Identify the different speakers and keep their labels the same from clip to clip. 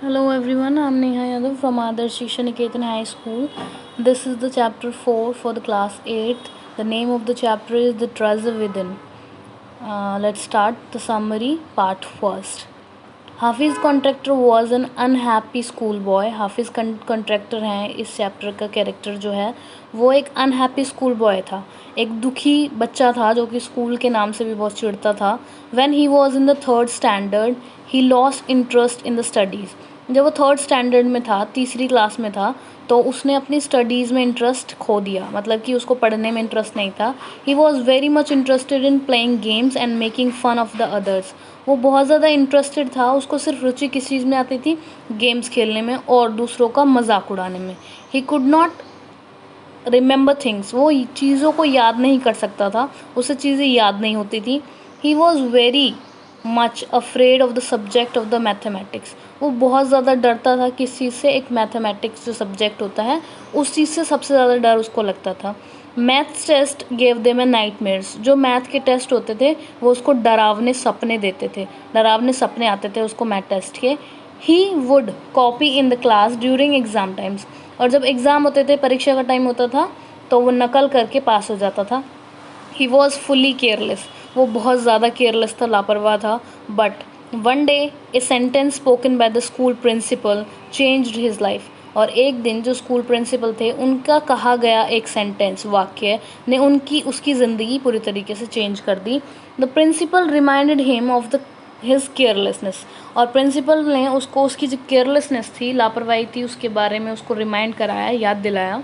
Speaker 1: Hello everyone, I'm Neha Yadav from Adarsh Shiksha Niketan High School. This is the chapter 4 for the class 8th. The name of the chapter is The Treasure Within. Let's start the summary part first. हाफिज़ contractor was an unhappy school boy. हाफिज़ contractor हैं इस chapter का character जो है वो एक unhappy school boy था, एक दुखी बच्चा था जो कि स्कूल के नाम से भी बहुत चिढ़ता था. When he was in the third standard he lost interest in the studies. जब वो थर्ड स्टैंडर्ड में था, तीसरी क्लास में था, तो उसने अपनी स्टडीज़ में इंटरेस्ट खो दिया, मतलब कि उसको पढ़ने में इंटरेस्ट नहीं था. He was very much interested in playing games and making fun of the others. वो बहुत ज़्यादा इंटरेस्टेड था, उसको सिर्फ रुचि किस चीज़ में आती थी, गेम्स खेलने में और दूसरों का मजाक उड़ाने में. ही कुड नॉट रिमेंबर थिंग्स. वो चीज़ों को याद नहीं कर सकता था, उसे चीज़ें याद नहीं होती थी. ही was very much afraid of the subject of the mathematics. वो बहुत ज़्यादा डरता था किस चीज़ से, एक मैथमेटिक्स जो सब्जेक्ट होता है उस चीज़ से सबसे ज़्यादा डर उसको लगता था. मैथ्स टेस्ट गेव देम ए नाइटमेयर्स. जो मैथ के टेस्ट होते थे वो उसको डरावने सपने देते थे, डरावने सपने आते थे उसको मैथ टेस्ट के. He would copy in the class during exam times. और जब एग्ज़ाम होते थे, परीक्षा का टाइम होता था, तो वो नकल करके पास हो जाता था. He was fully careless. वो बहुत ज़्यादा केयरलेस था, लापरवाह था. But one day a sentence spoken by the school principal changed his life. और एक दिन जो स्कूल प्रिंसिपल थे उनका कहा गया एक सेंटेंस, वाक्य ने उसकी ज़िंदगी पूरी तरीके से चेंज कर दी. The principal reminded him of the his carelessness. और प्रिंसिपल ने उसको उसकी जो केयरलेसनेस थी, लापरवाही थी, उसके बारे में उसको रिमाइंड कराया, याद दिलाया.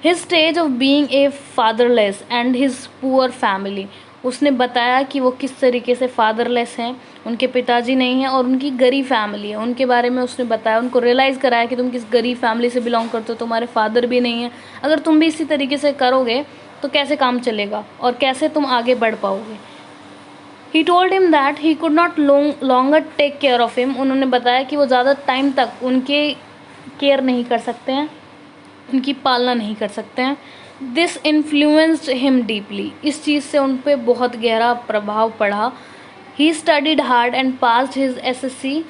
Speaker 1: His stage of being a fatherless and his poor family. उसने बताया कि वो किस तरीके से फादरलेस हैं, उनके पिताजी नहीं हैं और उनकी गरीब फैमिली है, उनके बारे में उसने बताया, उनको रियलाइज़ कराया कि तुम किस गरीब फैमिली से बिलोंग करते हो, तुम्हारे फादर भी नहीं हैं. अगर तुम भी इसी तरीके से करोगे तो कैसे काम चलेगा और कैसे तुम आगे बढ़ पाओगे. He told him that he could not longer take care of him. उन्होंने बताया कि वो ज़्यादा टाइम तक उनके केयर नहीं कर सकते हैं, उनकी पालना नहीं कर सकते हैं. This influenced him deeply. इस चीज़ से उन पर बहुत गहरा प्रभाव पड़ा. He studied hard and passed his SSC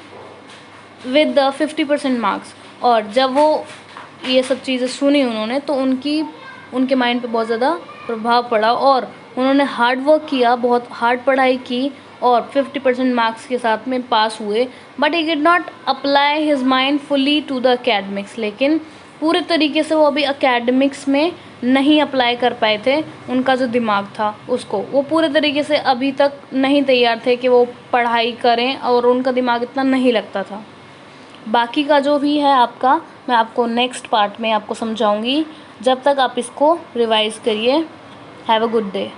Speaker 1: with the 50% marks. और जब वो ये सब चीज़ें सुनी उन्होंने तो उनके माइंड पे बहुत ज़्यादा प्रभाव पड़ा और उन्होंने हार्ड वर्क किया, बहुत हार्ड पढ़ाई की और 50% मार्क्स के साथ में पास हुए. But he did not apply his mind fully to the academics. लेकिन पूरे तरीके से वो अभी अकेडमिक्स में नहीं अप्लाई कर पाए थे. उनका जो दिमाग था उसको वो पूरे तरीके से अभी तक नहीं तैयार थे कि वो पढ़ाई करें और उनका दिमाग इतना नहीं लगता था. बाकी का जो भी है आपका, मैं आपको नेक्स्ट पार्ट में आपको समझाऊंगी. जब तक आप इसको रिवाइज़ करिए. Have a good day.